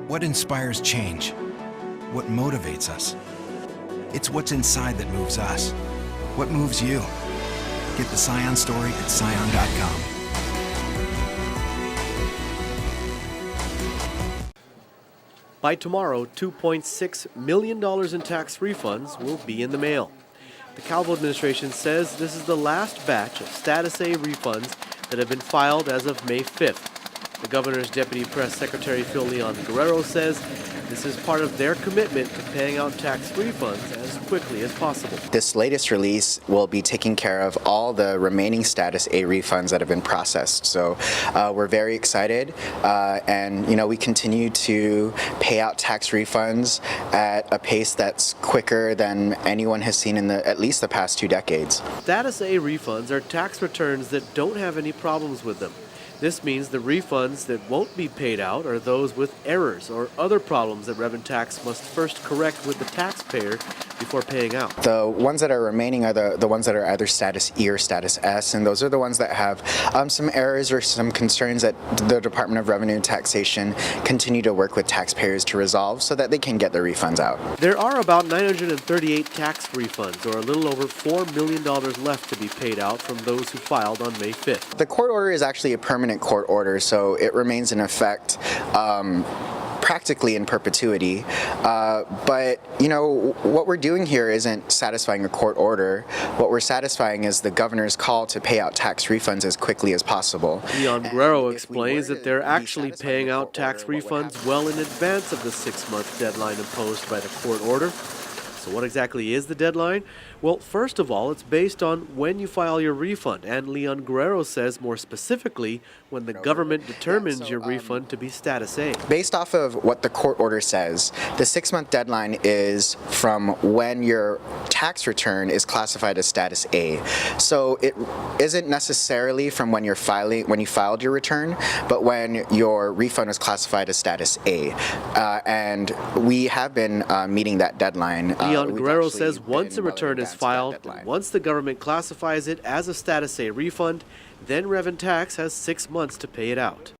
What inspires change? What motivates us? It's what's inside that moves us. What moves you? Get the Scion story at scion.com. By tomorrow, $2.6 million in tax refunds will be in the mail. The Calvo administration says this is the last batch of Status A refunds that have been filed as of May 5th. The governor's deputy press secretary, Phil Leon Guerrero, says this is part of their commitment to paying out tax refunds as quickly as possible. This latest release will be taking care of all the remaining Status A refunds that have been processed. So we're very excited, and we continue to pay out tax refunds at a pace that's quicker than anyone has seen in at least the past 2 decades. Status A refunds are tax returns that don't have any problems with them. This means the refunds that won't be paid out are those with errors or other problems that Revenue Tax must first correct with the taxpayer before paying out. The ones that are remaining are the ones that are either Status E or Status S, and those are the ones that have some errors or some concerns that the Department of Revenue and Taxation continue to work with taxpayers to resolve so that they can get their refunds out. There are about 938 tax refunds, or a little over $4 million left to be paid out from those who filed on May 5th. The court order is actually a permanent court order, so it remains in effect practically in perpetuity, but what we're doing here isn't satisfying a court order. What we're satisfying is the governor's call to pay out tax refunds as quickly as possible. Leon Guerrero explains that they're actually paying out tax refunds well in advance of the 6-month deadline imposed by the court order. So what exactly is the deadline? Well, first of all, it's based on when you file your refund, and Leon Guerrero says more specifically when the government determines your refund to be Status A. Based off of what the court order says, the 6-month deadline is from when your tax return is classified as Status A. So it isn't necessarily from when you filed your return, but when your refund is classified as Status A. And we have been meeting that deadline. Leon Guerrero says once a return is filed, and once the government classifies it as a Status A refund, then Revenue Tax has 6 months to pay it out.